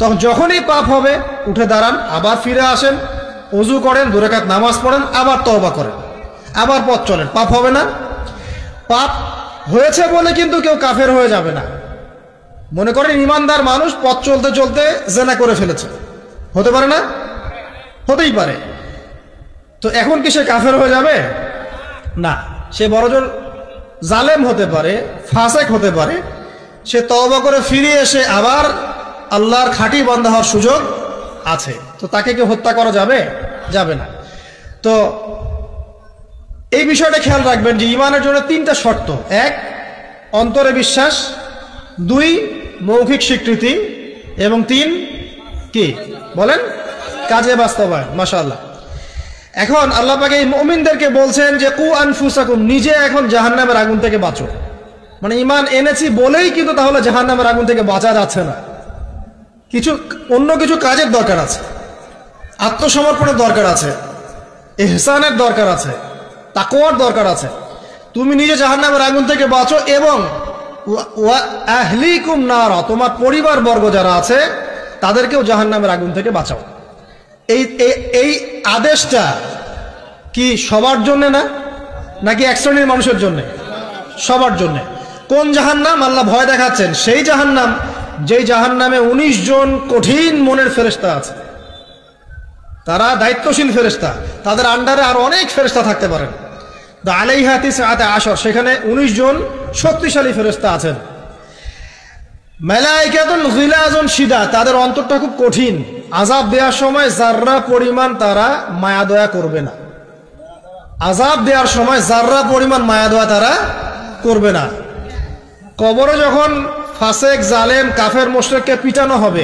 তখন যখনই পাপ হবে উঠে দাঁড়ান, আবার ফিরে আসেন, ওযু করেন, 2 রাকাত নামাজ পড়েন, আবার তওবা করেন, আবার পথ চলেন। পাপ হবে না? পাপ হয়েছে বলে কিন্তু কেউ কাফের হয়ে যাবে না। মনে করেন ইমানদার মানুষ পথ চলতে চলতে জিনা করে ফেলেছে, হতে পারে না? হতেই পারে। তো এখন কি সে কাফের হয়ে যাবে? না, সে বড়জোর জালেম হতে পারে, ফাসেক হতে পারে। সে তওবা করে ফিরে এসে আবার আল্লাহর খাঁটি বান্দা হওয়ার সুযোগ আছে। তো তাকে কি হত্যা করা যাবে? যাবে না। তো এই বিষয়টা খেয়াল রাখবেন যে ঈমানের জন্য 3টা শর্ত। 1, অন্তরে বিশ্বাস, 2, মৌখিক স্বীকৃতি, এবং 3, কি বলেন? কাজে বাস্তবায়ন। মাশাআল্লাহ। এখন আল্লাহ পাক এই মুমিনদেরকে বলছেন যে কু আনফুসাকুম, নিজে এখন জাহান্নামের আগুন থেকে বাঁচো। মানে ঈমান এনেছি বলেই কিন্তু তাহলে জাহান্নামের আগুন থেকে বাঁচা যাচ্ছে না। অন্য কিছু কাজের দরকার আছে, আত্মসমর্পণের দরকার আছে, ইহসানের দরকার আছে, তাকওয়ার দরকার আছে। তুমি নিজে জাহান্নামের আগুন থেকে বাঁচো এবং ওয়া আহলিকুম নারা, তোমার পরিবার বর্গ যারা আছে তাদেরকেও জাহান্নামের আগুন থেকে বাঁচাও। এই আদেশটা কি সবার জন্য না, নাকি এক শ্রেণীর মানুষের জন্য? সবার জন্য। কোন জাহান্নাম? আল্লাহ ভয় দেখাচ্ছেন সেই জাহান্নাম যেই জাহান্নামে 19 জন কঠিন মনের ফেরেশতা আছে। তারা দায়িত্বশীল ফেরেশতা, তাদের আন্ডারে আর অনেক ফেরেশতা থাকতে পারেন। আলাইহা তিসআতা আশর, সেখানে 19 জন শক্তিশালী ফেরেশতা আছেন। মালায়েকাতুন গিলাজুন শিদা, তাদের অন্তরটা খুব কঠিন। আযাব দেওয়ার সময় যাররা পরিমাণ তারা মায়া দয়া করবে না। আযাব দেওয়ার সময় যাররা পরিমাণ মায়া দয়া তারা করবে না। কবরে যখন ফাসেক, জালেম, কাফের, মুশরিককে পিটানো হবে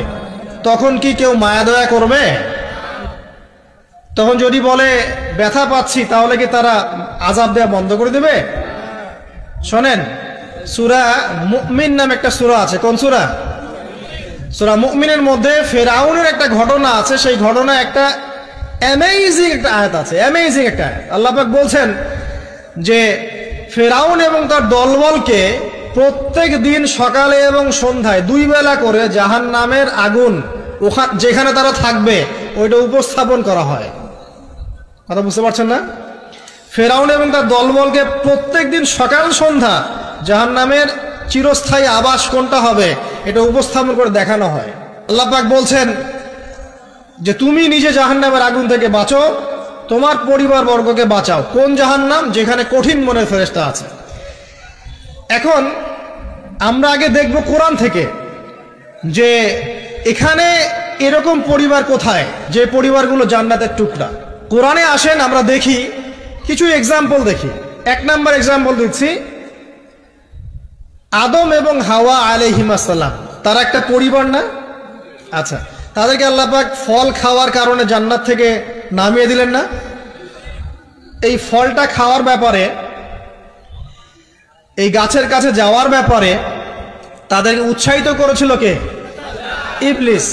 তখন কি কেউ মায়া দয়া করবে? তখন যদি বলে ব্যথা পাচ্ছি, তাহলে কি তারা আযাব দেওয়া বন্ধ করে দেবে? শোনেন, সূরা মুমিন নামে একটা সূরা আছে। কোন সূরা? সূরা মুমিনের মধ্যে ফেরাউনের একটা ঘটনা আছে। সেই ঘটনা একটা অ্যামেজিং একটা আয়াত আছে, অ্যামেজিং একটা আয়াত। আল্লাহ পাক বলছেন যে ফেরাউন এবং তার দলবলকে প্রত্যেক দিন সকালে এবং সন্ধ্যায় 2 বেলা করে জাহান্নামের আগুন যেখানে তারা থাকবে ওইটা উপস্থাপন করা হয়। কথা বুঝতে পারছেন না? ফেরাউন এবং তার দলবলকে প্রত্যেক দিন সকাল সন্ধ্যা জাহান্নামের চিরস্থায়ী আবাস কোনটা হবে এটা উপস্থাপন করে দেখানো হয়। আল্লাহ পাক বলছেন যে তুমি নিজে জাহান্নামের আগুন থেকে বাঁচো, তোমার পরিবার বর্গকে বাঁচাও। কোন জাহান্নাম? যেখানে কঠিন মনের ফেরেশতা আছে। এখন আমরা আগে দেখব কোরআন থেকে যে এখানে এরকম পরিবার কোথায় যে পরিবারগুলো জান্নাতের টুকরা। কোরআনে আসেন, আমরা দেখি কিছু এক্সাম্পল দেখি। 1 নাম্বার এক্সাম্পল দিচ্ছি, আদম এবং হাওয়া আলাইহিস সালাম, তারা একটা পরিবার না? আচ্ছা, তাদেরকে আল্লাহ পাক ফল খাওয়ার কারণে জান্নাত থেকে নামিয়ে দিলেন না? এই ফলটা খাওয়ার ব্যাপারে, এই গাছের কাছে যাওয়ার ব্যাপারে তাদেরকে উৎসাহিত করেছিল কে? ইবলিস।